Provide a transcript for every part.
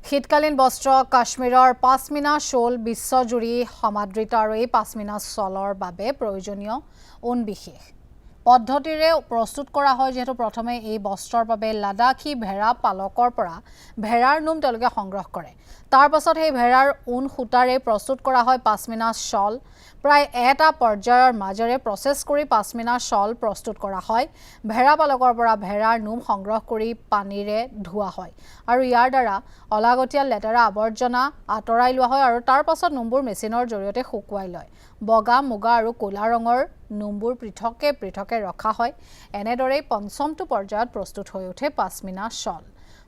শীতকালীন বস্ত্ৰ কাশ্মীৰৰ পাছমিনা শ্বল বিশ্বজুৰি সমাদৃত আৰু এই পাছমিনা শ্বলৰ বাবে প্ৰয়োজনীয় ঊণ বিশেষ পদ্ধতিৰে প্ৰস্তুত কৰা হয় যেহেতু প্ৰথমে এই বস্ত্ৰৰ বাবে লাডাখী ভেড়া পালকৰ পৰা ভেড়াৰ নোম তেওঁলোকে সংগ্ৰহ কৰে তাৰ পাছত সেই ভেড়াৰ ঊণ সূতাৰে প্ৰস্তুত কৰা হয় পাছমিনা শ্বল প্ৰায় এটা পৰ্যায়ৰ মাজেৰে প্ৰসেস কৰি পাছমিনা শ্বল প্ৰস্তুত কৰা হয় ভেড়া পালকৰ পৰা ভেড়াৰ নোম সংগ্ৰহ কৰি পানীৰে ধোৱা হয় আৰু ইয়াৰ দ্বাৰা অলাগতিয়াল লেতেৰা আৱৰ্জনা আঁতৰাই লোৱা হয় আৰু তাৰ পাছত নোমবোৰ মেচিনৰ জৰিয়তে শুকুৱাই লয় বগা মুগা আৰু কোলা ৰঙৰ নোমবোৰ পৃথকে ৰখা হয় এনেদৰে পঞ্চমটো পৰ্যায়ত প্ৰস্তুত হৈ উঠে পাছমিনা শ্বল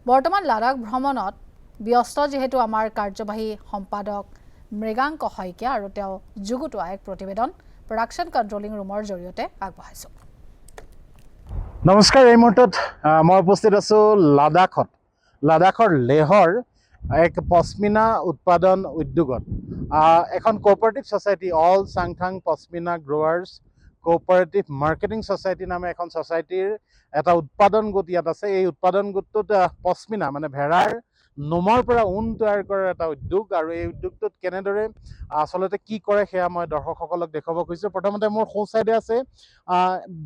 বৰ্তমান লাডাখ ভ্ৰমণত ব্যস্ত যেহেতু আমাৰ কাৰ্যবাহী সম্পাদক মৃগাংক শইকীয়া আৰু তেওঁ যুগুতোৱা এক প্ৰতিবেদন প্ৰডাকশ্যন কণ্ট্ৰলিং ৰুমৰ জৰিয়তে আগবঢ়াইছো নমস্কাৰ এই মুহূৰ্তত মই উপস্থিত আছো লাডাখৰ লেহৰ এক পশ্মিনা উৎপাদন উদ্যোগত এখন cooperative society all Changthang Pashmina growers cooperative marketing society নামে এখন ছ'চাইটিৰ এটা উৎপাদন গোট ইয়াত আছে এই উৎপাদন গোটটোত পশ্মিনা মানে ভেড়াৰ নোমৰ পৰা ঊণ তৈয়াৰ কৰাৰ এটা উদ্যোগ আৰু এই উদ্যোগটোত কেনেদৰে আচলতে কি কৰে সেয়া মই দৰ্শকসকলক দেখুৱাব খুজিছোঁ প্ৰথমতে মোৰ সোঁ চাইডে আছে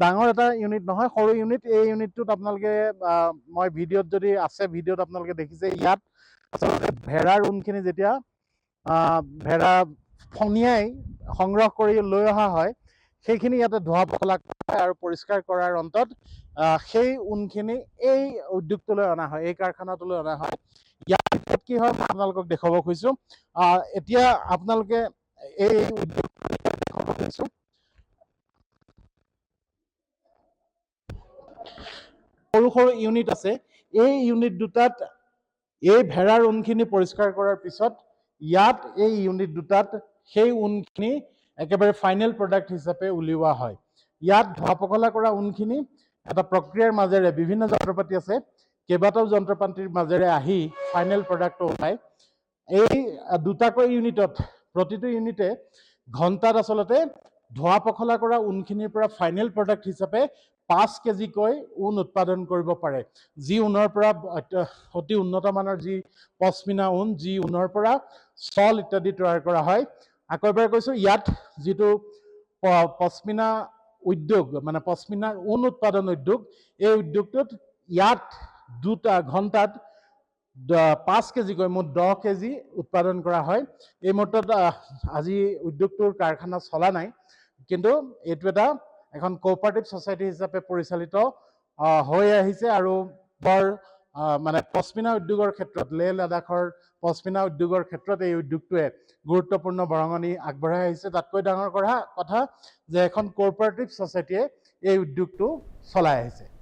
ডাঙৰ এটা ইউনিট নহয় সৰু ইউনিট এই ইউনিটটোত আপোনালোকে মই ভিডিঅ'ত যদি আছে ভিডিঅ'ত আপোনালোকে দেখিছে ইয়াত আচলতে ভেড়াৰ ঊণখিনি যেতিয়া ভেড়া ফণিয়াই সংগ্ৰহ কৰি লৈ অহা হয় সেইখিনি ইয়াতে ধোৱা পখলা হয় আৰু পৰিষ্কাৰ কৰাৰ অন্তত সেই ঊণখিনি এই উদ্যোগটোলৈ অনা হয় এই কাৰখানাটোলৈ অনা হয় ইয়াত কি হয় আপোনালোকক দেখুৱাব খুজিছোঁ এতিয়া আপোনালোকে এই উদ্যোগটো দেখুৱাব খুজিছোঁ সৰু সৰু ইউনিট আছে এই ইউনিট দুটাত এই ভেড়াৰ ঊণখিনি পৰিষ্কাৰ কৰাৰ পিছত ইয়াত এই ইউনিট দুটাত সেই ঊণখিনি একেবাৰে ফাইনেল প্ৰডাক্ট হিচাপে উলিওৱা হয় ইয়াত ধোৱা পখলা কৰা ঊণখিনি এটা প্ৰক্ৰিয়াৰ মাজেৰে বিভিন্ন যন্ত্ৰপাতি আছে কেইবাটাও যন্ত্ৰপাতিৰ মাজেৰে আহি ফাইনেল প্ৰডাক্টটো ওলায় এই দুটাকৈ ইউনিটত প্ৰতিটো ইউনিটে ঘণ্টাত আচলতে ধোৱা পখলা কৰা ঊণখিনিৰ পৰা ফাইনেল প্ৰডাক্ট হিচাপে 5 কেজিকৈ ঊণ উৎপাদন কৰিব পাৰে যি ঊণৰ পৰা অতি উন্নত মানৰ যি পশ্মিনা ঊণ যি ঊণৰ পৰা শ্বল ইত্যাদি তৈয়াৰ কৰা হয় আকৌ এবাৰ কৈছোঁ ইয়াত যিটো পশ্মিনা উদ্যোগ মানে পশ্মিনা ঊণ উৎপাদন উদ্যোগ এই উদ্যোগটোত ইয়াত দুটা ঘণ্টাত 5 কেজিকৈ মুঠ 10 কেজি উৎপাদন কৰা হয় এই মুহূৰ্তত আজি উদ্যোগটোৰ কাৰখানা চলা নাই কিন্তু এইটো এটা এখন কোঅপাৰেটিভ ছ'চাইটি হিচাপে পৰিচালিত হৈ আহিছে আৰু বৰ মানে পশ্মিনা উদ্যোগৰ ক্ষেত্ৰত লেহ লাডাখৰ পশ্মিনা উদ্যোগৰ ক্ষেত্ৰত এই উদ্যোগটোৱে গুৰুত্বপূৰ্ণ বৰঙণি আগবঢ়াই আহিছে তাতকৈ ডাঙৰ কথা যে এখন কোঅপাৰেটিভ ছ'চাইটিয়ে এই উদ্যোগটো চলাই আহিছে